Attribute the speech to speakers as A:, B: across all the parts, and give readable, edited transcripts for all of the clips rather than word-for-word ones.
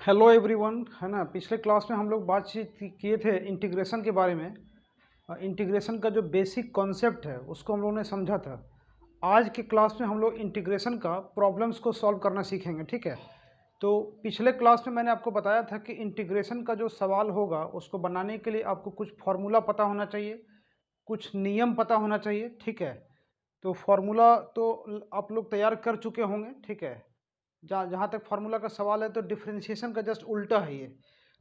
A: Hello everyone, है ना। पिछले क्लास में हम लोग बातचीत किए थे इंटीग्रेशन के बारे में। इंटीग्रेशन का जो बेसिक कॉन्सेप्ट है उसको हम लोगों ने समझा था। आज के क्लास में हम लोग इंटीग्रेशन का प्रॉब्लम्स को सॉल्व करना सीखेंगे, ठीक है। तो पिछले क्लास में मैंने आपको बताया था कि इंटीग्रेशन का जो सवाल होगा उसको बनाने के लिए आपको कुछ फार्मूला पता होना चाहिए, कुछ नियम पता होना चाहिए, ठीक है। तो फार्मूला तो आप लोग तैयार कर चुके होंगे, ठीक है। जहाँ जहाँ तक फार्मूला का सवाल है तो डिफरेंशिएशन का जस्ट उल्टा है ये।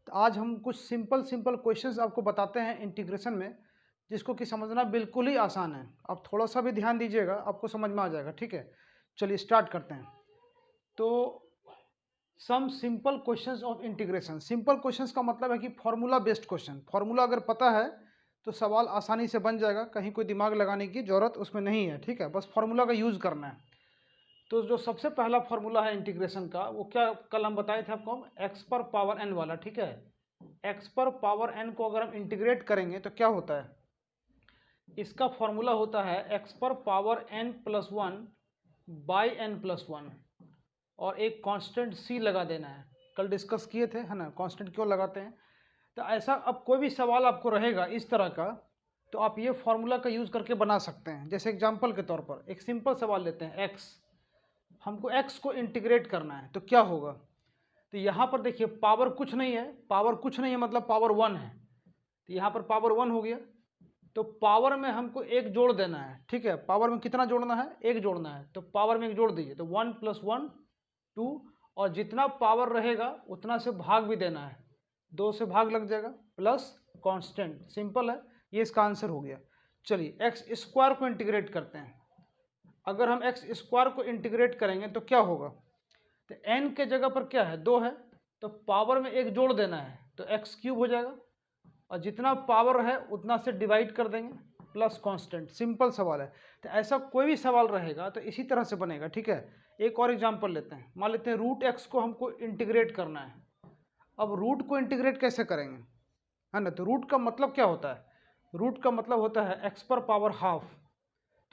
A: तो आज हम कुछ सिंपल सिंपल क्वेश्चंस आपको बताते हैं इंटीग्रेशन में, जिसको कि समझना बिल्कुल ही आसान है। आप थोड़ा सा भी ध्यान दीजिएगा, आपको समझ में आ जाएगा, ठीक है। चलिए स्टार्ट करते हैं। तो some simple questions of integration. Simple questions का मतलब है कि फार्मूला बेस्ड क्वेश्चन। फार्मूला अगर पता है तो सवाल आसानी से बन जाएगा, कहीं कोई दिमाग लगाने की ज़रूरत उसमें नहीं है, ठीक है। बस फार्मूला का यूज़ करना है। तो जो सबसे पहला फार्मूला है इंटीग्रेशन का, वो क्या कल हम बताए थे आपको, एक्स पर पावर एन वाला, ठीक है। एक्स पर पावर एन को अगर हम इंटीग्रेट करेंगे तो क्या होता है, इसका फॉर्मूला होता है एक्स पर power n plus one by n plus one, और एक कांस्टेंट सी लगा देना है। कल डिस्कस किए थे, है ना, कांस्टेंट क्यों लगाते हैं। तो ऐसा अब कोई भी सवाल आपको रहेगा इस तरह का, तो आप ये फार्मूला का यूज़ करके बना सकते हैं। जैसे एग्जांपल के तौर पर एक सिंपल सवाल लेते हैं, एक्स, हमको x को इंटीग्रेट करना है तो क्या होगा। तो यहाँ पर देखिए पावर कुछ नहीं है, पावर कुछ नहीं है मतलब पावर वन है। तो यहाँ पर पावर वन हो गया, तो पावर में हमको एक जोड़ देना है, ठीक है। पावर में कितना जोड़ना है, एक जोड़ना है, तो पावर में एक जोड़ दीजिए, तो वन प्लस वन टू, और जितना पावर रहेगा उतना से भाग भी देना है, दो से भाग लग जाएगा, प्लस कांस्टेंट। सिंपल है, ये इसका आंसर हो गया। चलिए एक्स स्क्वायर को इंटीग्रेट करते हैं। अगर हम एक्स स्क्वायर को इंटीग्रेट करेंगे तो क्या होगा, तो एन के जगह पर क्या है, दो है, तो पावर में एक जोड़ देना है, तो एक्स क्यूब हो जाएगा, और जितना पावर है उतना से डिवाइड कर देंगे, प्लस कांस्टेंट। सिंपल सवाल है। तो ऐसा कोई भी सवाल रहेगा तो इसी तरह से बनेगा, ठीक है। एक और एग्जांपल लेते हैं, मान लेते हैं रूट एक्स को हमको इंटीग्रेट करना है। अब रूट को इंटीग्रेट कैसे करेंगे, है ना। तो रूट का मतलब क्या होता है, रूट का मतलब होता है एक्स पर पावर हाफ।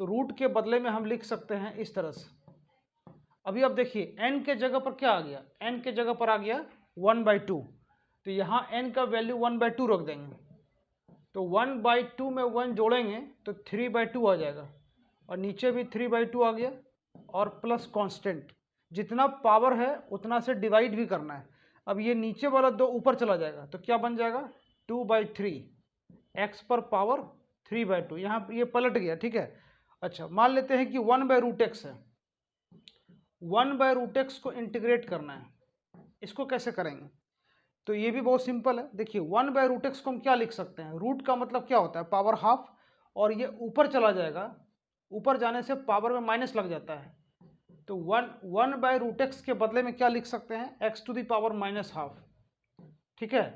A: तो रूट के बदले में हम लिख सकते हैं इस तरह से। अभी अब देखिए n के जगह पर क्या आ गया, n के जगह पर आ गया 1/2, तो यहाँ n का वैल्यू 1/2 रख देंगे, तो 1/2 में 1 जोड़ेंगे तो 3/2 आ जाएगा, और नीचे भी 3/2 आ गया, और प्लस कांस्टेंट। जितना पावर है उतना से डिवाइड भी करना है। अब ये नीचे वाला दो ऊपर चला जाएगा तो क्या बन जाएगा, 2/3, एक्स पर पावर 3/2, यहाँ ये पलट गया, ठीक है। अच्छा मान लेते हैं कि 1/√x है, 1/√x को इंटीग्रेट करना है। इसको कैसे करेंगे, तो ये भी बहुत सिंपल है। देखिए 1/√x को हम क्या लिख सकते हैं, रूट का मतलब क्या होता है, पावर हाफ, और ये ऊपर चला जाएगा, ऊपर जाने से पावर में माइनस लग जाता है, तो 1/√x के बदले में क्या लिख सकते हैं, x⁻⁻², ठीक है।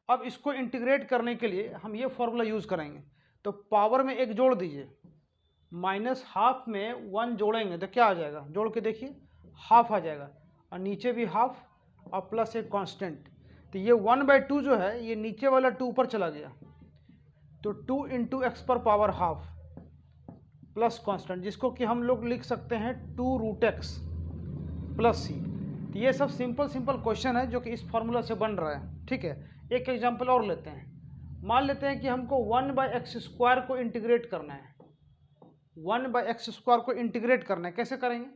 A: अब इसको इंटीग्रेट करने के लिए हम ये फॉर्मूला यूज करेंगे, तो पावर में एक जोड़ दीजिए, -हाफ में 1 जोड़ेंगे तो क्या आ जाएगा, जोड़ के देखिए हाफ आ जाएगा, और नीचे भी हाफ, और प्लस एक कांस्टेंट। तो ये 1/2 जो है ये नीचे वाला 2 ऊपर चला गया, तो 2 इंटू एक्स पर पावर हाफ प्लस कांस्टेंट, जिसको कि हम लोग लिख सकते हैं 2√x प्लस सी। तो ये सब सिंपल सिंपल क्वेश्चन है जो कि इस फॉर्मूला से बन रहा है, ठीक है। एक एग्जाम्पल और लेते हैं, मान लेते हैं कि हमको 1/x² को इंटीग्रेट करना है। 1/x² को इंटीग्रेट करना है, कैसे करेंगे,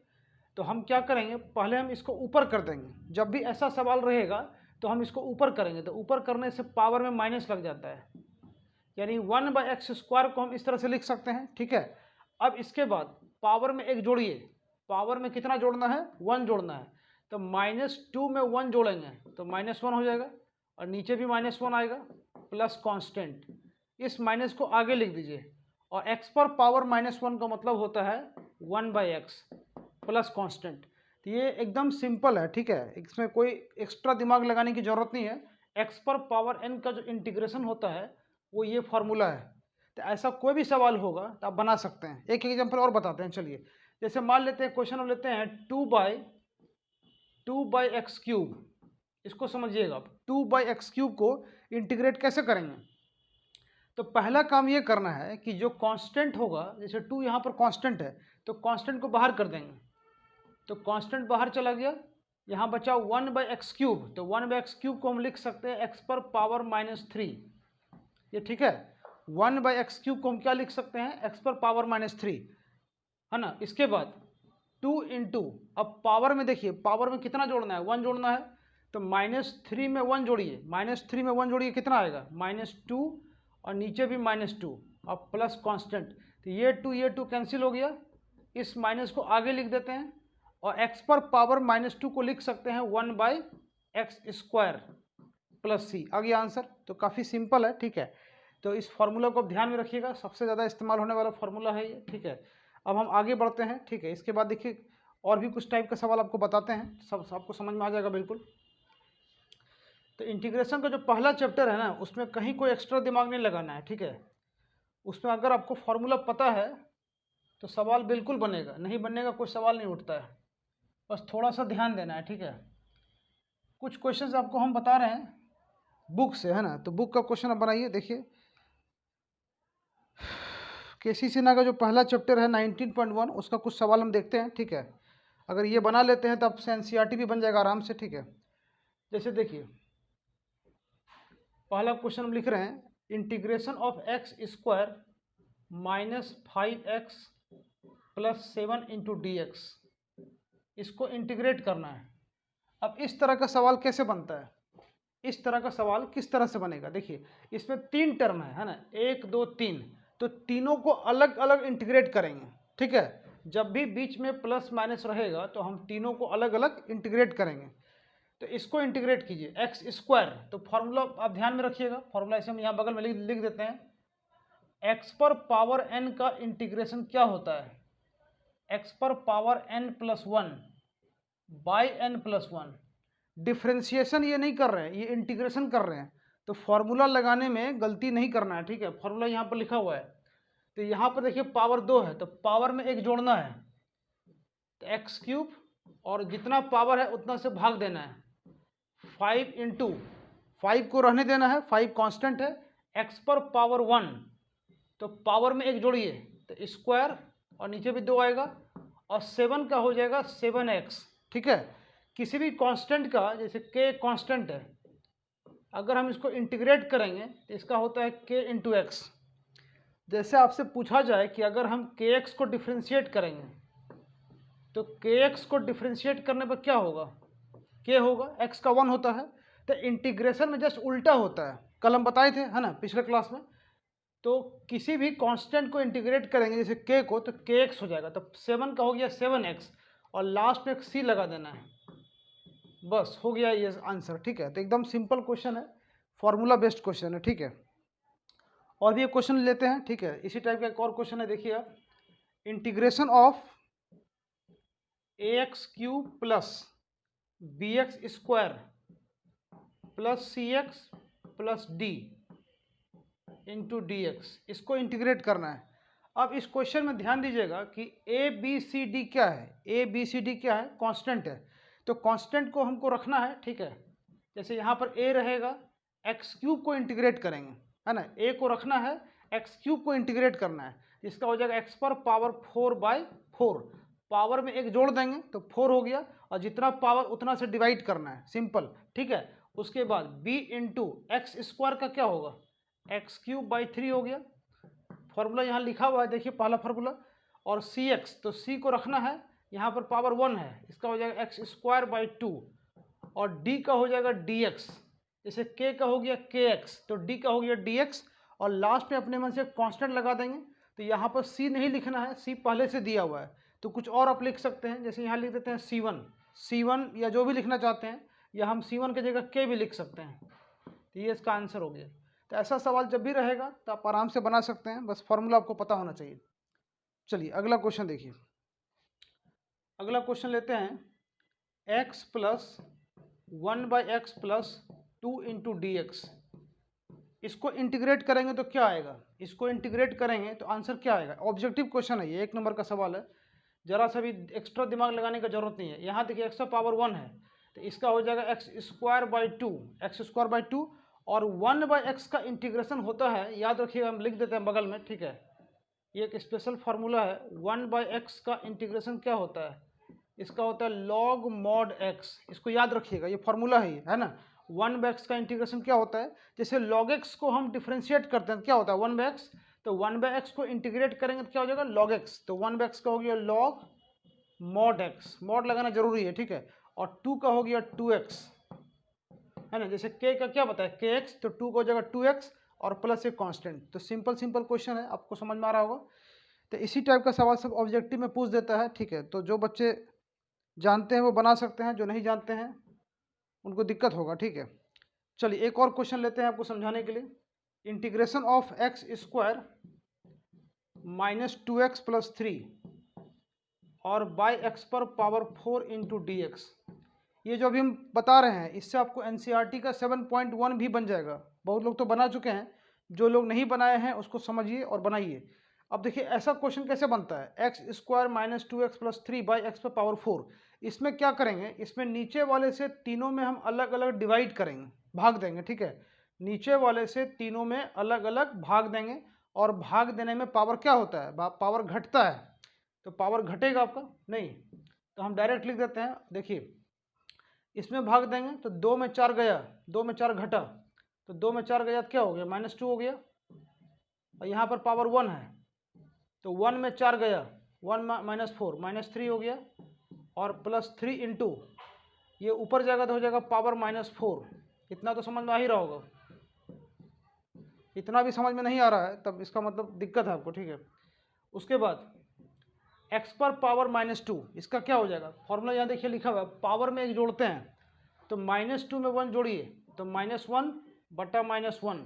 A: तो हम क्या करेंगे, पहले हम इसको ऊपर कर देंगे। जब भी ऐसा सवाल रहेगा तो हम इसको ऊपर करेंगे, तो ऊपर करने से पावर में माइनस लग जाता है, यानी 1/x² को हम इस तरह से लिख सकते हैं, ठीक है। अब इसके बाद पावर में एक जोड़िए, पावर में कितना जोड़ना है, 1 जोड़ना है, तो -2 में 1 जोड़ेंगे तो -1 हो जाएगा, और नीचे भी -1 आएगा, प्लस कांस्टेंट। इस माइनस को आगे लिख दीजिए, और x पर पावर -1 का मतलब होता है 1/x प्लस कांस्टेंट। तो ये एकदम सिंपल है, ठीक है, इसमें कोई एक्स्ट्रा दिमाग लगाने की जरूरत नहीं है। x पर पावर n का जो इंटीग्रेशन होता है वो ये फार्मूला है। तो ऐसा कोई भी सवाल होगा तो आप बना सकते हैं। एक एग्जांपल और बताते हैं, चलिए। जैसे मान लेते हैं क्वेश्चन हम लेते हैं 2/x³, इसको समझिएगा। 2/x³ को इंटीग्रेट कैसे करेंगे, तो पहला काम ये करना है कि जो कांस्टेंट होगा, जैसे 2 यहाँ पर कांस्टेंट है तो कांस्टेंट को बाहर कर देंगे, तो कांस्टेंट बाहर चला गया, यहाँ बचा 1/x³ तो 1/x³ को हम लिख सकते हैं x⁻³ ये ठीक है। 1/x³ को हम क्या लिख सकते हैं x⁻³ है ना। इसके बाद 2 इंटू, अब पावर में देखिए पावर में कितना जोड़ना है 1 जोड़ना है तो -3 में 1 जोड़िए, -3 में 1 जोड़िए कितना आएगा -2 और नीचे भी -2 और प्लस कांस्टेंट तो ये 2 कैंसिल हो गया। इस माइनस को आगे लिख देते हैं और x⁻² को लिख सकते हैं 1/x² प्लस c। आ गया आंसर। तो काफ़ी सिंपल है ठीक है। तो इस फार्मूला को आप ध्यान में रखिएगा, सबसे ज़्यादा इस्तेमाल होने वाला फार्मूला है ये ठीक है। अब हम आगे बढ़ते हैं ठीक है। इसके बाद देखिए और भी कुछ टाइप का सवाल आपको बताते हैं, सब आपको समझ में आ जाएगा बिल्कुल। तो इंटीग्रेशन का जो पहला चैप्टर है ना उसमें कहीं कोई एक्स्ट्रा दिमाग नहीं लगाना है ठीक है। उसमें अगर आपको फार्मूला पता है तो सवाल बिल्कुल बनेगा, नहीं बनने का कोई सवाल नहीं उठता है, बस थोड़ा सा ध्यान देना है ठीक है। कुछ क्वेश्चंस आपको हम बता रहे हैं बुक से है ना, तो बुक का क्वेश्चन आप बनाइए। देखिए केसी सिन्हा का जो पहला चैप्टर है 19.1 उसका कुछ सवाल हम देखते हैं ठीक है। अगर ये बना लेते हैं तो आपसे एनसीईआरटी भी बन जाएगा आराम से ठीक है। जैसे देखिए पहला क्वेश्चन हम लिख रहे हैं integration of x² -5x + 7 × dx, इसको इंटीग्रेट करना है। अब इस तरह का सवाल कैसे बनता है, इस तरह का सवाल किस तरह से बनेगा। देखिए इसमें 3 टर्म है ना 1 2 3, तो तीनों को अलग अलग इंटीग्रेट करेंगे ठीक है। जब भी बीच में प्लस माइनस रहेगा तो हम तीनों को अलग अलग इंटीग्रेट करेंगे। तो इसको इंटीग्रेट कीजिए x², तो फॉर्मूला आप ध्यान में रखिएगा, फॉर्मूला इसे हम यहाँ बगल में लिख देते हैं। x⁻n का इंटीग्रेशन क्या होता है x⁻n + 1/n+1। डिफ्रेंशिएशन ये नहीं कर रहे हैं, ये इंटीग्रेशन कर रहे हैं। तो फॉर्मूला लगाने में गलती नहीं करना है ठीक है। फॉर्मूला यहाँ पर लिखा हुआ है तो यहाँ पर देखिए पावर 2 है तो पावर में 1 जोड़ना है तो x³ और जितना पावर है उतना से भाग देना है। 5 × 5 को रहने देना है, 5 कांस्टेंट है। x⁻1 तो पावर में 1 जोड़िए तो स्क्वायर और नीचे भी 2 आएगा और 7 का हो जाएगा 7x ठीक है। किसी भी कांस्टेंट का जैसे k कांस्टेंट है, अगर हम इसको इंटीग्रेट करेंगे तो इसका होता है k × x। जैसे आपसे पूछा जाए कि अगर हम kx को डिफ्रेंशिएट करेंगे तो kx को डिफ्रेंशिएट करने पर क्या होगा, k होगा, x का 1 होता है। तो इंटीग्रेशन में जस्ट उल्टा होता है, कल हम बताए थे है ना पिछले क्लास में। तो किसी भी कांस्टेंट को इंटीग्रेट करेंगे जैसे k को तो kx हो जाएगा, तो 7 का हो गया 7x और लास्ट में एक c लगा देना है, बस हो गया ये आंसर ठीक है। तो एकदम सिंपल क्वेश्चन है, फॉर्मूला बेस्ड क्वेश्चन है ठीक है। और भी एक क्वेश्चन लेते हैं ठीक है। इसी टाइप का एक और क्वेश्चन है, देखिए आप integration of ax³ + bx² + cx + d × dx, इसको इंटीग्रेट करना है। अब इस क्वेश्चन में ध्यान दीजिएगा कि a b c d क्या है, a b c d क्या है, कांस्टेंट है। तो कांस्टेंट को हमको रखना है ठीक है। जैसे यहाँ पर a रहेगा, x³ को इंटीग्रेट करेंगे है ना, a को रखना है, x³ को इंटीग्रेट करना है, इसका हो जाएगा x⁻4/4। पावर में 1 जोड़ देंगे तो 4 हो गया और जितना पावर उतना से डिवाइड करना है, सिंपल ठीक है। उसके बाद b × x² का क्या होगा x³/3 हो गया। फॉर्मूला यहाँ लिखा हुआ है देखिए पहला फॉर्मूला। और cx तो c को रखना है, यहाँ पर पावर 1 है, इसका हो जाएगा x²/2 और d का हो जाएगा dx। जैसे k का हो गया kx तो d का हो गया dx और लास्ट में अपने मन से कांस्टेंट लगा देंगे। तो यहाँ पर c नहीं लिखना है, c पहले से दिया हुआ है, तो कुछ और आप लिख सकते हैं। जैसे यहाँ लिख देते हैं c1 या जो भी लिखना चाहते हैं, या हम c1 की जगह k भी लिख सकते हैं। तो ये इसका आंसर हो गया। तो ऐसा सवाल जब भी रहेगा तो आप आराम से बना सकते हैं, बस फॉर्मूला आपको पता होना चाहिए। चलिए अगला क्वेश्चन देखिए। अगला क्वेश्चन लेते हैं x + 1/x + 2 × dx, इसको इंटीग्रेट करेंगे तो क्या आएगा, इसको इंटीग्रेट करेंगे तो आंसर क्या आएगा। ऑब्जेक्टिव क्वेश्चन है ये, 1 नंबर का सवाल है, जरा सा भी एक्स्ट्रा दिमाग लगाने की जरूरत नहीं है। यहाँ देखिए x⁻1 है तो इसका हो जाएगा x² और 1/x का इंटीग्रेशन होता है, याद रखिएगा, हम लिख देते हैं बगल में ठीक है। ये एक स्पेशल फार्मूला है, 1/x का इंटीग्रेशन क्या होता है इसका होता है log mod x। इसको याद रखिएगा, ये फॉर्मूला है ना। 1/x का इंटीग्रेशन क्या होता है, जैसे log x को हम डिफ्रेंशिएट करते हैं क्या होता है 1/x, तो 1/x को इंटीग्रेट करेंगे तो क्या हो जाएगा log x, तो 1/x का हो गया log mod x, mod लगाना जरूरी है, ठीक है। और 2 का हो गया 2x, है ना। जैसे k का क्या बताया kx, तो 2 का हो जाएगा 2x और प्लस एक कांस्टेंट। तो सिंपल क्वेश्चन है, आपको समझ में आ रहा होगा। तो इसी टाइप का सवाल सब ऑब्जेक्टिव में पूछ देता है, ठीक है। तो जो बच्चे जानते हैं वो बना सकते हैं, जो नहीं जानते हैं उनको दिक्कत होगा, ठीक है। चलिए एक और क्वेश्चन लेते हैं आपको समझाने के लिए। Integration of x square -2x + 3 और बाई एक्स पर पावर 4 इंटू डी एक्स। ये जो अभी हम बता रहे हैं इससे आपको एनसीईआरटी का 7.1 भी बन जाएगा। बहुत लोग तो बना चुके हैं, जो लोग नहीं बनाए हैं उसको समझिए और बनाइए। अब देखिए ऐसा क्वेश्चन कैसे बनता है, x square -2x + 3 by x पर पावर 4। इसमें क्या करेंगे, इसमें नीचे वाले से तीनों में हम अलग अलग डिवाइड करेंगे, भाग देंगे, ठीक है। नीचे वाले से तीनों में अलग अलग भाग देंगे और भाग देने में पावर क्या होता है, पावर घटता है। तो पावर घटेगा आपका नहीं, तो हम डायरेक्ट लिख देते हैं। देखिए इसमें भाग देंगे तो 2 में 4 गया, 2 में 4 घटा, तो 2 में 4 गया तो क्या हो गया -2 हो गया। और यहाँ पर पावर 1 है तो 1 में 4 गया, 1 -4 -3 हो गया और +3 इंटू ये ऊपर जाएगा तो हो जाएगा पावर -4। इतना तो समझ में आ ही रहा होगा। इतना भी समझ में नहीं आ रहा है तब इसका मतलब दिक्कत है आपको, ठीक है। उसके बाद x पर पावर -2, इसका क्या हो जाएगा, फॉर्मूला यहाँ देखिए लिखा हुआ है, पावर में एक जोड़ते हैं तो -2 में 1 जोड़िए तो -1 बटा -1,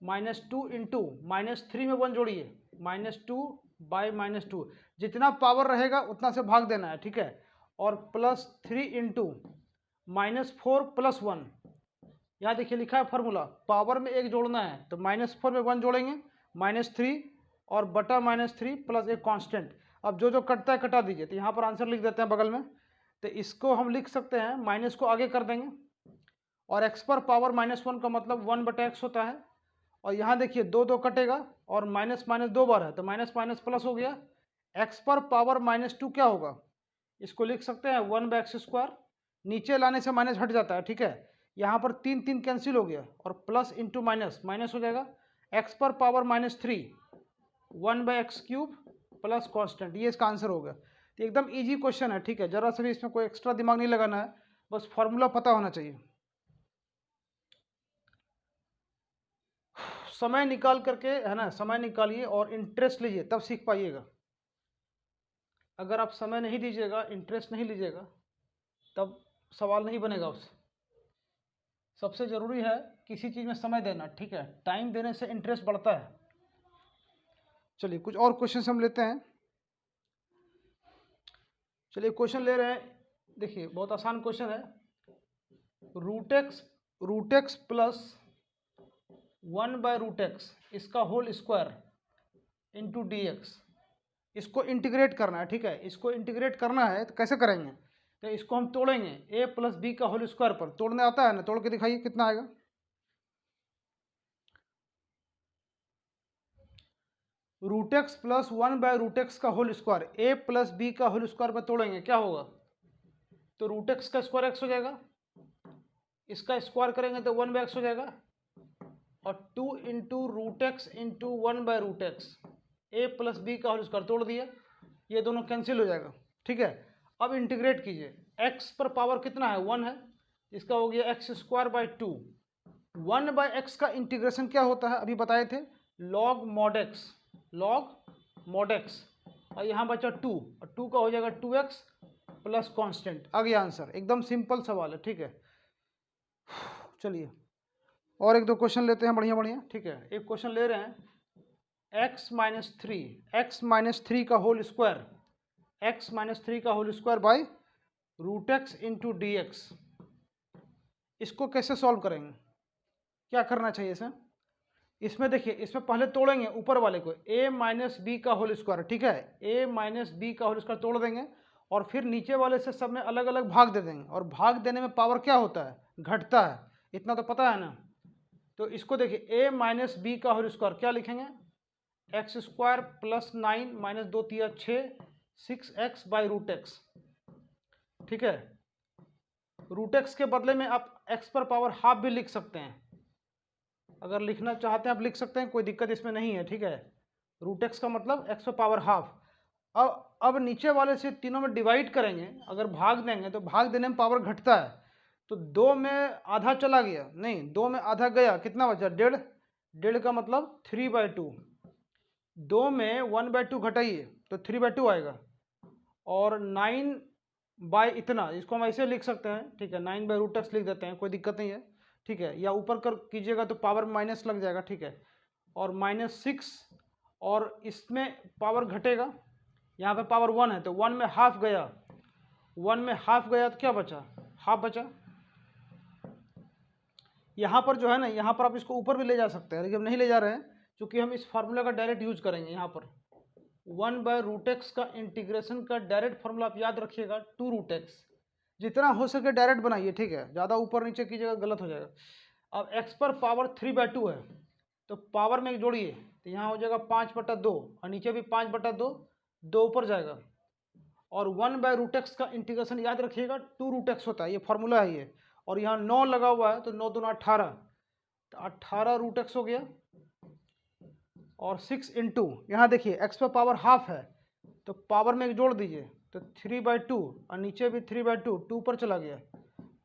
A: -2 इंटू -3 में 1 जोड़िए -2 बाई -2। जितना पावर रहेगा उतना से भाग देना है, ठीक है। और +3 इंटू -4 + 1, यहाँ देखिए लिखा है फार्मूला, पावर में एक जोड़ना है तो -4 में 1 जोड़ेंगे, -3 और बटा -3 प्लस एक कांस्टेंट। अब जो जो कटता है कटा दीजिए, तो यहाँ पर आंसर लिख देते हैं बगल में। तो इसको हम लिख सकते हैं, माइनस को आगे कर देंगे और x पर पावर -1 का मतलब 1/x होता है। और यहाँ देखिए 2 2 कटेगा और माइनस माइनस 2 बार है तो माइनस माइनस प्लस हो गया। x पर पावर -2 क्या होगा, इसको लिख सकते हैं 1/x²। नीचे लाने से माइनस हट जाता है, ठीक है। यहाँ पर 3 3 कैंसिल हो गया और प्लस इंटू माइनस माइनस हो जाएगा। x पर पावर -3 1/x³ प्लस कांस्टेंट, ये इसका आंसर होगा। तो एकदम इजी क्वेश्चन है, ठीक है। जरा सा भी इसमें कोई एक्स्ट्रा दिमाग नहीं लगाना है, बस फॉर्मूला पता होना चाहिए। समय निकाल करके, है ना, समय निकालिए और इंटरेस्ट लीजिए तब सीख पाइएगा। अगर आप समय नहीं दीजिएगा, इंटरेस्ट नहीं लीजिएगा, तब सवाल नहीं बनेगा उससे। सबसे ज़रूरी है किसी चीज़ में समय देना, ठीक है। टाइम देने से इंटरेस्ट बढ़ता है। चलिए कुछ और क्वेश्चन हम लेते हैं। चलिए क्वेश्चन ले रहे हैं, देखिए बहुत आसान क्वेश्चन है। रूट एक्स प्लस 1/√x इसका whole square into D x, इसको इंटीग्रेट करना है, ठीक है। इसको इंटीग्रेट करना है तो कैसे करेंगे, तो इसको हम तोड़ेंगे a + b का होल स्क्वायर पर। तोड़ने आता है ना, तोड़ के दिखाइए कितना आएगा। रूट एक्स प्लस 1/√x का होल स्क्वायर a + b का होल स्क्वायर पर तोड़ेंगे, क्या होगा, तो रूट एक्स का स्क्वायर x हो जाएगा, इसका स्क्वायर करेंगे तो 1/x हो जाएगा और 2 into root-x into 1/√x a + b का होल स्क्वायर तोड़ दिया, ये दोनों कैंसिल हो जाएगा, ठीक है। अब इंटीग्रेट कीजिए, x पर पावर कितना है 1 है, इसका हो गया x²/2। 1/x का इंटीग्रेशन क्या होता है, अभी बताए थे, log mod x, log mod x। और यहाँ बचा 2 और 2 का हो जाएगा 2x प्लस कांस्टेंट। आ गया आंसर, एकदम सिंपल सवाल है, ठीक है। चलिए और एक दो क्वेश्चन लेते हैं बढ़िया बढ़िया, ठीक है। एक क्वेश्चन ले रहे हैं, x - 3 का होल स्क्वायर, x - 3 का होल स्क्वायर बाई रूट-x इंटू डी एक्स। इसको कैसे सॉल्व करेंगे, क्या करना चाहिए इसे। इसमें देखिए, इसमें पहले तोड़ेंगे ऊपर वाले को, a - b का होल स्क्वायर, ठीक है। a - b का होल स्क्वायर तोड़ देंगे और फिर नीचे वाले से सब में अलग अलग भाग दे देंगे। और भाग देने में पावर क्या होता है, घटता है, इतना तो पता है ना। तो इसको देखिए, a - b का होल स्क्वायर क्या लिखेंगे, x² + 9 - 2 × 6 6x/√x। ठीक है। रूट एक्स के बदले में आप एक्स पर पावर हाफ भी लिख सकते हैं, अगर लिखना चाहते हैं आप लिख सकते हैं, कोई दिक्कत इसमें नहीं है, ठीक है। रूट एक्स का मतलब एक्स पर पावर हाफ। अब नीचे वाले से तीनों में डिवाइड करेंगे, अगर भाग देंगे तो भाग देने में पावर घटता है, तो 2 में आधा चला गया, नहीं 2 में आधा गया, कितना बचा? 1.5। 1.5 का मतलब 3/2। 2 में 1/2 घटाइए तो 3/2 आएगा, और 9 बाय इतना, इसको हम ऐसे लिख सकते हैं, ठीक है। 9 बाय रूट एक्स लिख देते हैं, कोई दिक्कत नहीं है, ठीक है। या ऊपर कर कीजिएगा तो पावर माइनस लग जाएगा, ठीक है। और -6, और इसमें पावर घटेगा, यहाँ पे पावर 1 है तो 1 में हाफ गया, 1 में हाफ गया तो क्या बचा? हाफ बचा। यहाँ पर जो है ना, यहाँ पर आप इसको ऊपर भी ले जा सकते हैं, लेकिन हम नहीं ले जा रहे हैं, क्योंकि हम इस फार्मूला का डायरेक्ट यूज करेंगे। यहाँ पर 1/√x का इंटीग्रेशन का डायरेक्ट फार्मूला आप याद रखिएगा, 2√x। जितना हो सके डायरेक्ट बनाइए, ठीक है, ज़्यादा ऊपर नीचे कीजिएगा गलत हो जाएगा। अब x पर पावर 3/2 है, तो पावर में जोड़िए तो यहाँ हो जाएगा 5/2, और नीचे भी 5/2, 2 ऊपर जाएगा। और 1/√x का इंटीग्रेशन याद रखिएगा 2√x होता है, ये फार्मूला है ये। और यहाँ 9 लगा हुआ है तो 9 दूना 18, तो 18√x हो गया। और 6 इंटू, यहाँ देखिए x पर पावर हाफ है तो पावर में एक जोड़ दीजिए तो 3/2, और नीचे भी 3/2, 2 पर चला गया,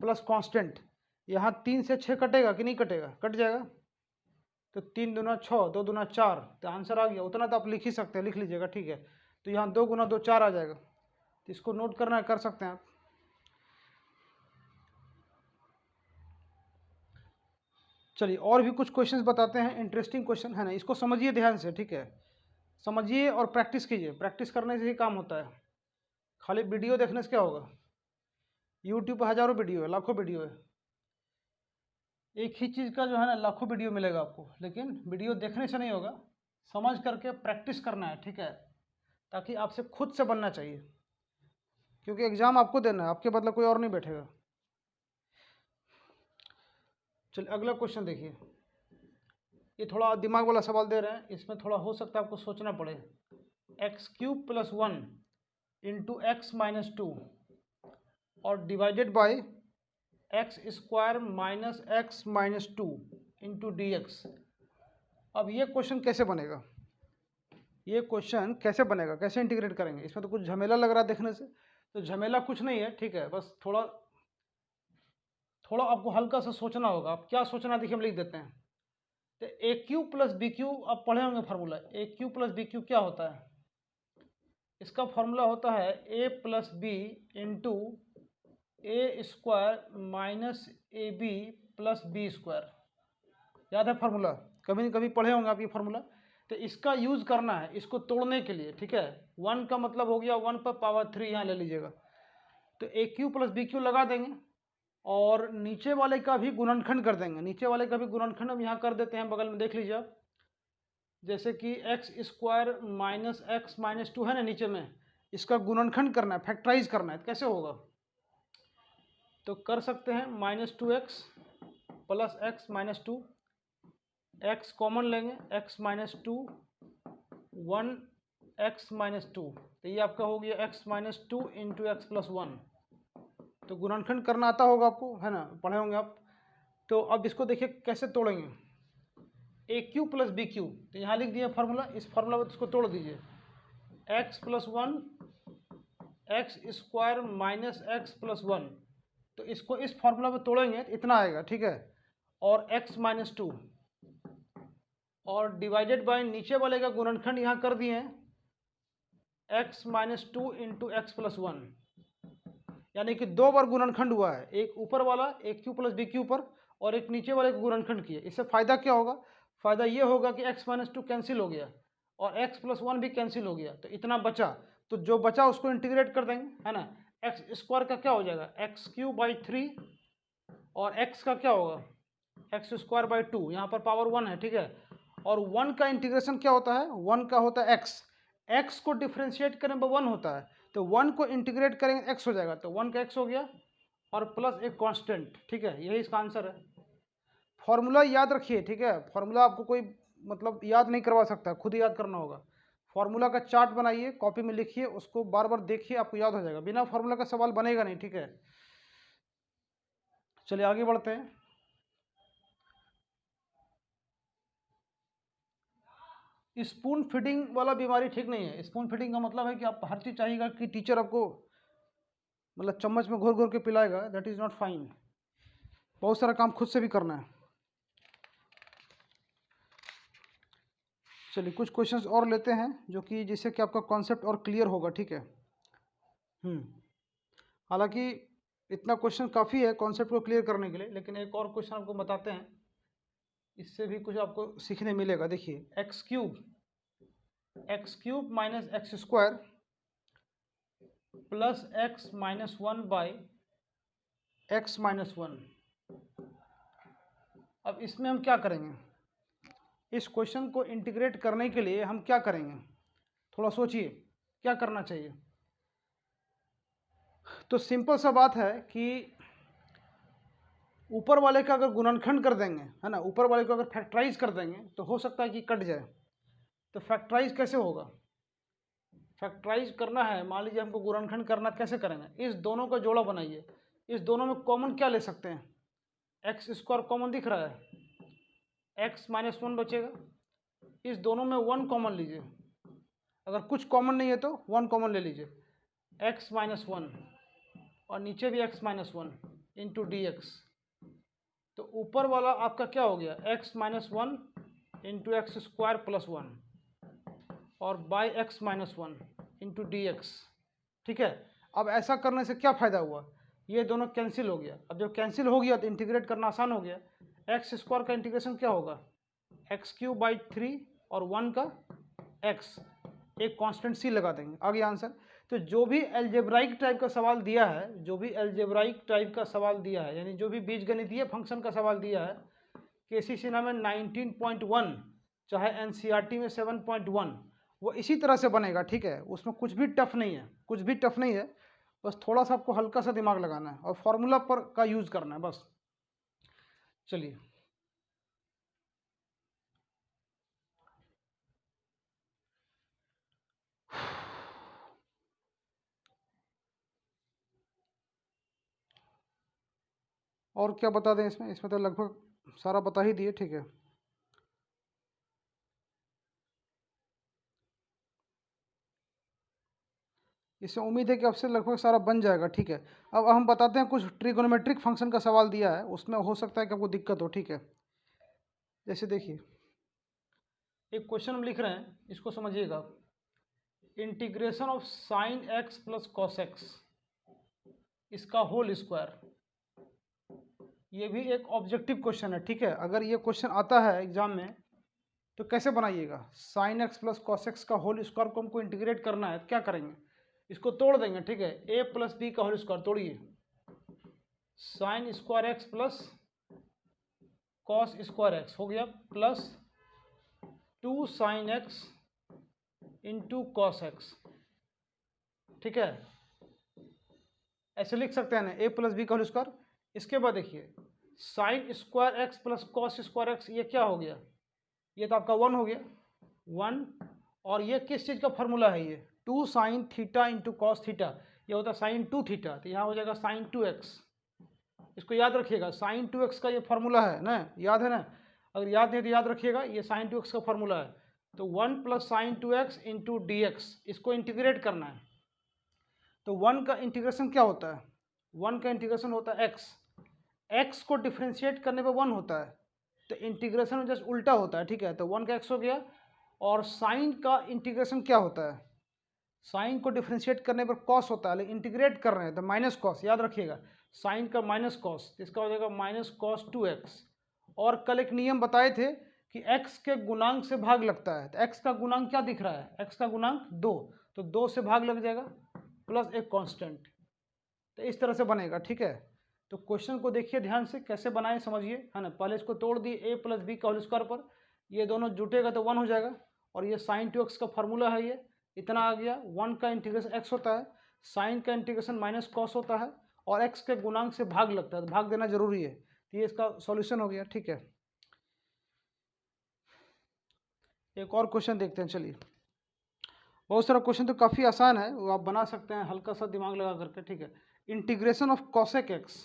A: प्लस कांस्टेंट। यहाँ 3 से 6 कटेगा कि नहीं कटेगा? कट जाएगा, तो 3 दूना 6, 2 दूना 4, तो आंसर आ गया। उतना तो आप लिख ही सकते हैं, लिख लीजिएगा, ठीक है। तो यहाँ 2 गुना 2 4 आ जाएगा, तो इसको नोट करना है, कर सकते हैं आप। चलिए और भी कुछ क्वेश्चंस बताते हैं, इंटरेस्टिंग क्वेश्चन है ना, इसको समझिए ध्यान से, ठीक है। समझिए और प्रैक्टिस कीजिए, प्रैक्टिस करने से ही काम होता है, खाली वीडियो देखने से क्या होगा? यूट्यूब पर हज़ारों वीडियो है, लाखों वीडियो है, एक ही चीज़ का जो है ना लाखों वीडियो मिलेगा आपको, लेकिन वीडियो देखने से नहीं होगा, समझ करके प्रैक्टिस करना है, ठीक है, ताकि आपसे खुद से बनना चाहिए, क्योंकि एग्ज़ाम आपको देना है, आपके बदले कोई और नहीं बैठेगा। चलिए अगला क्वेश्चन देखिए, ये थोड़ा दिमाग वाला सवाल दे रहे हैं, इसमें थोड़ा हो सकता है आपको सोचना पड़े। x³ + 1 इंटू x - 2 और divided by x² - x - 2 into dx। अब ये क्वेश्चन कैसे बनेगा? ये क्वेश्चन कैसे बनेगा, कैसे इंटीग्रेट करेंगे? इसमें तो कुछ झमेला लग रहा है देखने से, तो झमेला कुछ नहीं है, ठीक है, बस थोड़ा थोड़ा आपको हल्का सा सोचना होगा। आप क्या सोचना, देखिए हम लिख देते हैं। तो AQ + BQ आप पढ़े होंगे फार्मूला, AQ + BQ क्या होता है? इसका फार्मूला होता है A + B into A² - AB + B²। याद है फार्मूला? कभी न कभी पढ़े होंगे आप ये फार्मूला। तो इसका यूज़ करना है इसको तोड़ने के लिए, ठीक है। 1 का मतलब हो गया 1 पर पावर 3, यहाँ ले लीजिएगा। तो AQ + BQ लगा देंगे, और नीचे वाले का भी गुणनखंड कर देंगे। नीचे वाले का भी गुणनखंड हम यहाँ कर देते हैं, बगल में देख लीजिए आप। जैसे कि x² - x - 2 है ना नीचे में, इसका गुणनखंड करना है, फैक्टराइज करना है, तो कैसे होगा? तो कर सकते हैं -2x + x - 2, x कॉमन लेंगे, x - 2, 1 x - 2, तो ये आपका हो गया x - 2 इंटू x + 1। तो गुणनखंड करना आता होगा आपको, है ना, पढ़े होंगे आप। तो अब इसको देखिए कैसे तोड़ेंगे। AQ + BQ, तो यहाँ लिख दिया फार्मूला, इस फार्मूला में इसको तोड़ दीजिए। x + 1 x² - x + 1, तो इसको इस फार्मूला में तोड़ेंगे तो इतना आएगा, ठीक है। और x - 2, और डिवाइडेड बाय नीचे वाले का गुणनखंड यहाँ कर दिए हैं, x - 2 इंटू x + 1, यानी कि 2 बार गुणनखंड हुआ है, एक ऊपर वाला AQ + BQ पर, और एक नीचे वाले को गुणनखंड किए। इससे फ़ायदा क्या होगा? फ़ायदा ये होगा कि x - 2 कैंसिल हो गया, और x + 1 भी कैंसिल हो गया, तो इतना बचा। तो जो बचा उसको इंटीग्रेट कर देंगे, है ना। x² का क्या हो जाएगा? x³/3, और x का क्या होगा? x²/2, यहाँ पर पावर 1 है, ठीक है। और 1 का इंटीग्रेशन क्या होता है? 1 का होता है x को डिफ्रेंशिएट करने पर 1 होता है, तो 1 को इंटीग्रेट करेंगे x हो जाएगा, तो 1 का x हो गया, और प्लस एक कांस्टेंट, ठीक है। यही इसका आंसर है। फॉर्मूला याद रखिए, ठीक है, फॉर्मूला आपको कोई मतलब याद नहीं करवा सकता, खुद ही याद करना होगा। फार्मूला का चार्ट बनाइए, कॉपी में लिखिए, उसको बार बार देखिए, आपको याद हो जाएगा। बिना फार्मूला का सवाल बनेगा नहीं, ठीक है। चलिए आगे बढ़ते हैं। स्पून फीडिंग वाला बीमारी ठीक नहीं है। स्पून फीडिंग का मतलब है कि आप हर चीज़ चाहिएगा कि टीचर आपको मतलब चम्मच में घोर घोर के पिलाएगा, दैट इज़ नॉट फाइन। बहुत सारा काम खुद से भी करना है। चलिए कुछ क्वेश्चंस और लेते हैं जो कि जिससे कि आपका कॉन्सेप्ट और क्लियर होगा, ठीक है। हालांकि इतना क्वेश्चन काफ़ी है कॉन्सेप्ट को क्लियर करने के लिए, लेकिन एक और क्वेश्चन आपको बताते हैं, इससे भी कुछ आपको सीखने मिलेगा। देखिए x cube minus x square plus x minus one by X minus one. अब इसमें हम क्या करेंगे? इस क्वेश्चन को इंटीग्रेट करने के लिए हम क्या करेंगे, थोड़ा सोचिए क्या करना चाहिए। तो सिंपल सा बात है कि ऊपर वाले का अगर गुणनखंड कर देंगे, है ना, ऊपर वाले को अगर फैक्टराइज कर देंगे तो हो सकता है कि कट जाए। तो फैक्टराइज कैसे होगा? फैक्टराइज करना है, मान लीजिए हमको गुणनखंड करना, कैसे करेंगे? इस दोनों का जोड़ा बनाइए। इस दोनों में कॉमन क्या ले सकते हैं? एक्स स्क्वायर कॉमन दिख रहा है, एक्स माइनस वन बचेगा। इस दोनों में वन कॉमन लीजिए, अगर कुछ कॉमन नहीं है तो वन कॉमन ले लीजिए, एक्स माइनस वन, और नीचे भी X minus one into D X. तो ऊपर वाला आपका क्या हो गया? X minus one into X square plus one और by X minus one into D X, ठीक है। अब ऐसा करने से क्या फ़ायदा हुआ? ये दोनों कैंसिल हो गया। अब जब कैंसिल हो गया तो इंटीग्रेट करना आसान हो गया। एक्स स्क्वायर का इंटीग्रेशन क्या होगा? एक्स क्यूब बाई थ्री और वन का एक्स, एक कांस्टेंट सी लगा देंगे, आ गया आंसर। तो जो भी एल्जेब्राइक टाइप का सवाल दिया है, जो भी एल्जेब्राइक टाइप का सवाल दिया है, यानी जो भी बीजगणितीय फंक्शन का सवाल दिया है, केसी सिन्हा में 19.1 चाहे एनसीईआरटी में 7.1, वो इसी तरह से बनेगा, ठीक है। उसमें कुछ भी टफ नहीं है, कुछ भी टफ नहीं है, बस थोड़ा सा आपको हल्का सा दिमाग लगाना है और फॉर्मूला पर का यूज़ करना है बस। चलिए और क्या बता दें इसमें? इसमें तो लगभग सारा बता ही दिए, ठीक है। इससे उम्मीद है कि आपसे लगभग सारा बन जाएगा, ठीक है। अब हम बताते हैं कुछ ट्रिगोनोमेट्रिक फंक्शन का सवाल दिया है, उसमें हो सकता है कि आपको दिक्कत हो, ठीक है। जैसे देखिए एक क्वेश्चन हम लिख रहे हैं, इसको समझिएगा। Integration of sine x plus cos x, इसका होल स्क्वायर। ये भी एक ऑब्जेक्टिव क्वेश्चन है, ठीक है। अगर ये क्वेश्चन आता है एग्जाम में तो कैसे बनाइएगा? Sine x plus cos x का होल स्क्वायर को हमको इंटीग्रेट करना है, तो क्या करेंगे? इसको तोड़ देंगे, ठीक है। ए प्लस बी का होल स्क्वायर तोड़िए, sine square X plus cos square X हो गया, plus 2 sine X into cos X, ठीक है। ऐसे लिख सकते हैं ना, ए प्लस बी का होल स्क्वायर। इसके बाद देखिए sine square X plus cos square X, ये क्या हो गया? ये तो आपका वन हो गया, वन। और ये किस चीज़ का फॉर्मूला है? ये 2 sine theta into cos theta, ये होता है साइन 2 थीटा, तो यहाँ हो जाएगा साइन 2x। इसको याद रखिएगा, साइन 2x का ये फार्मूला है ना, याद है ना? अगर याद नहीं तो याद रखिएगा, ये साइन 2x का फार्मूला है। तो 1 plus sign 2x into D x, इसको इंटीग्रेट करना है। तो 1 का इंटीग्रेशन क्या होता है? 1 का इंटीग्रेशन होता है x, x को डिफ्रेंशिएट करने पे 1 होता है, तो इंटीग्रेशन में जस्ट उल्टा होता है, ठीक है। तो 1 का x हो गया। और साइन का इंटीग्रेशन क्या होता है? साइन को डिफ्रेंशिएट करने पर कॉस होता है, लेकिन इंटीग्रेट कर रहे हैं तो माइनस कॉस, याद रखिएगा। साइन का माइनस कॉस, इसका हो जाएगा माइनस कॉस 2x। और कल एक नियम बताए थे कि x के गुणांक से भाग लगता है, तो x का गुणांक क्या दिख रहा है? x का गुणांक 2, तो 2 से भाग लग जाएगा प्लस एक कांस्टेंट, तो इस तरह से बनेगा, ठीक है। तो क्वेश्चन को देखिए ध्यान से, कैसे बनाए समझिए, है ना। पहले इसको तोड़ दिए ए प्लस बी का होल स्क्वायर पर, ये दोनों जुटेगा तो 1 हो जाएगा। और ये साइन 2x का फॉर्मूला है, ये इतना आ गया। 1 का इंटीग्रेशन x होता है, साइन का इंटीग्रेशन माइनस कॉस होता है, और x के गुणांक से भाग लगता है, तो भाग देना जरूरी है। तो ये इसका सॉल्यूशन हो गया, ठीक है। एक और क्वेश्चन देखते हैं, चलिए। बहुत सारा क्वेश्चन तो काफ़ी आसान है, वो आप बना सकते हैं हल्का सा दिमाग लगा करके, ठीक है। Integration of cosec x,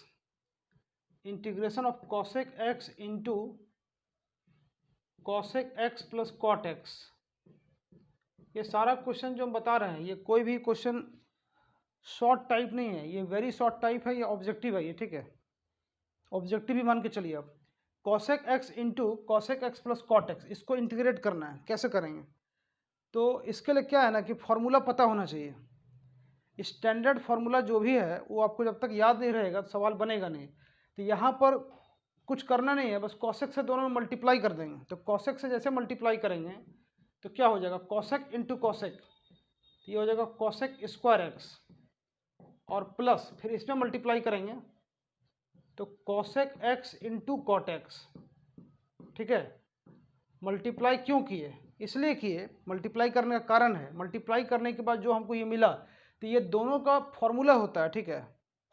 A: integration of cosec x into cosec x plus cot x, ये सारा क्वेश्चन जो हम बता रहे हैं ये कोई भी क्वेश्चन शॉर्ट टाइप नहीं है, ये वेरी शॉर्ट टाइप है, ये ऑब्जेक्टिव है ये, ठीक है। ऑब्जेक्टिव भी मान के चलिए आप। Cosec x into cosec x plus cot x, इसको इंटीग्रेट करना है, कैसे करेंगे? तो इसके लिए क्या है ना कि फॉर्मूला पता होना चाहिए। स्टैंडर्ड फार्मूला जो भी है वो आपको जब तक याद नहीं रहेगा तो सवाल बनेगा नहीं। तो यहाँ पर कुछ करना नहीं है, बस कॉसेक से दोनों में मल्टीप्लाई कर देंगे। तो कॉसेक से जैसे मल्टीप्लाई करेंगे तो क्या हो जाएगा, कॉसेक इंटू कॉसेक, तो ये हो जाएगा कॉसेक स्क्वायर एक्स, और प्लस फिर इसमें मल्टीप्लाई करेंगे तो cosec x into cot x, ठीक है। मल्टीप्लाई क्यों किए? इसलिए किए, मल्टीप्लाई करने का कारण है, मल्टीप्लाई करने के बाद जो हमको ये मिला तो ये दोनों का फॉर्मूला होता है, ठीक है,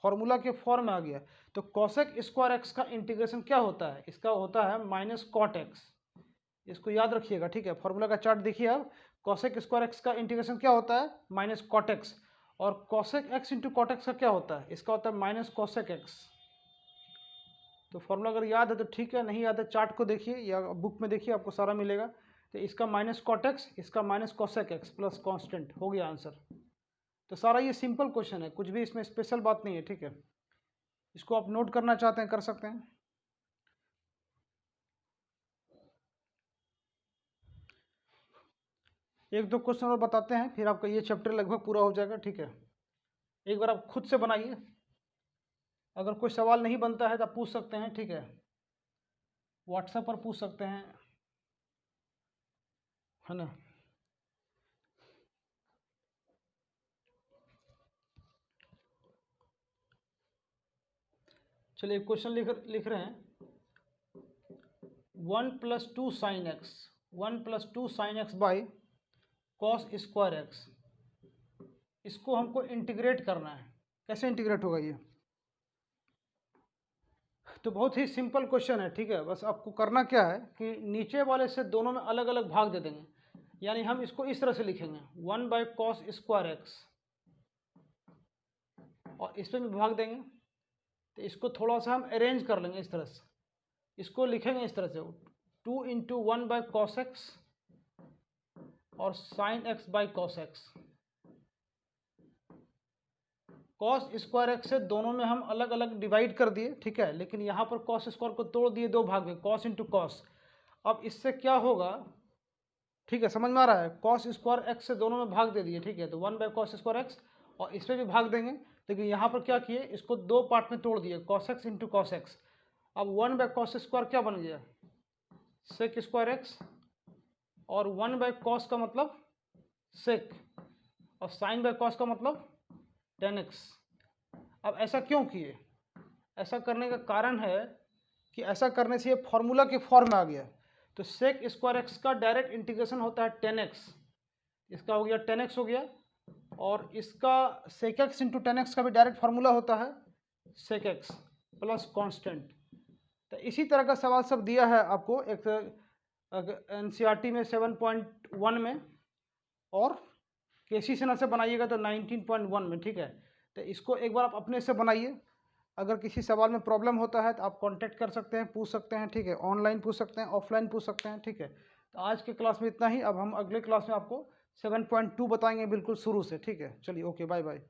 A: फॉर्मूला के फॉर्म में आ गया। तो कॉसेक स्क्वायर एक्स का इंटीग्रेशन क्या होता है, इसका होता है माइनस कॉट एक्स, इसको याद रखिएगा, ठीक है। फॉर्मूला का चार्ट देखिए आप, कॉसेक स्क्वायर एक्स का इंटीग्रेशन क्या होता है, माइनस कॉट एक्स, और cosec x into cot x का क्या होता है, इसका होता है माइनस कॉसेक एक्स। तो फॉर्मूला अगर याद है तो ठीक है, नहीं याद है चार्ट को देखिए या बुक में देखिए, आपको सारा मिलेगा। तो इसका माइनस कॉट एक्स, इसका minus cosec x plus constant, हो गया आंसर। तो सारा ये सिंपल क्वेश्चन है, कुछ भी इसमें स्पेशल बात नहीं है, ठीक है। इसको आप नोट करना चाहते हैं कर सकते हैं। एक दो क्वेश्चन और बताते हैं, फिर आपका ये चैप्टर लगभग पूरा हो जाएगा, ठीक है। एक बार आप खुद से बनाइए, अगर कोई सवाल नहीं बनता है तो आप पूछ सकते हैं, ठीक है, व्हाट्सएप पर पूछ सकते हैं, है ना। चलिए क्वेश्चन लिख रहे हैं, 1 + 2 sin x, 1 + 2 sin x by cos square x, इसको हमको इंटीग्रेट करना है। कैसे इंटीग्रेट होगा ये? तो बहुत ही सिंपल क्वेश्चन है, ठीक है। बस आपको करना क्या है कि नीचे वाले से दोनों में अलग अलग भाग दे देंगे, यानी हम इसको इस तरह से लिखेंगे 1 बाई कॉस स्क्वायर एक्स, और इस पर भी भाग देंगे। तो इसको थोड़ा सा हम अरेंज कर लेंगे इस तरह से, इसको लिखेंगे इस तरह से 2 × 1 बाई कॉस एक्स और sine x by cos x. Cos square x से दोनों में हम अलग अलग डिवाइड कर दिए, ठीक है, लेकिन यहाँ पर कॉस स्क्वायर को तोड़ दिए दो भाग में, कॉस इंटू कॉस। अब इससे क्या होगा, ठीक है, समझ में आ रहा है? कॉस स्क्वायर एक्स से दोनों में भाग दे दिए, ठीक है, तो 1 बाई कॉस स्क्वायर एक्स, और इस पर भी भाग देंगे, लेकिन यहाँ पर क्या किए, इसको दो पार्ट में तोड़ दिए, cos x into cos x. अब 1 बाई कॉस स्क्वायर क्या बन गया, सेक स्क्वायर एक्स, और 1 बाई कॉस का मतलब सेक, और साइन बाई कॉस का मतलब tan x। अब ऐसा क्यों किए? ऐसा करने का कारण है कि ऐसा करने से ये फॉर्मूला के फॉर्म में आ गया। तो सेक स्क्वायर एक्स का डायरेक्ट इंटीग्रेशन होता है tan x, इसका हो गया tan x हो गया, और इसका sec x into tan x का भी डायरेक्ट फार्मूला होता है सेक एक्स प्लस कॉन्स्टेंट। तो इसी तरह का सवाल सब दिया है आपको एक NCERT में 7.1 में, और केसी सेना से बनाइएगा तो 19.1 में, ठीक है। तो इसको एक बार आप अपने से बनाइए, अगर किसी सवाल में प्रॉब्लम होता है तो आप कांटेक्ट कर सकते हैं, पूछ सकते हैं, ठीक है, ऑनलाइन पूछ सकते हैं, ऑफलाइन पूछ सकते हैं, ठीक है। तो आज के क्लास में इतना ही, अब हम अगले क्लास में आपको 7.2 बताएंगे बिल्कुल शुरू से, ठीक है। चलिए, ओके, बाय बाय।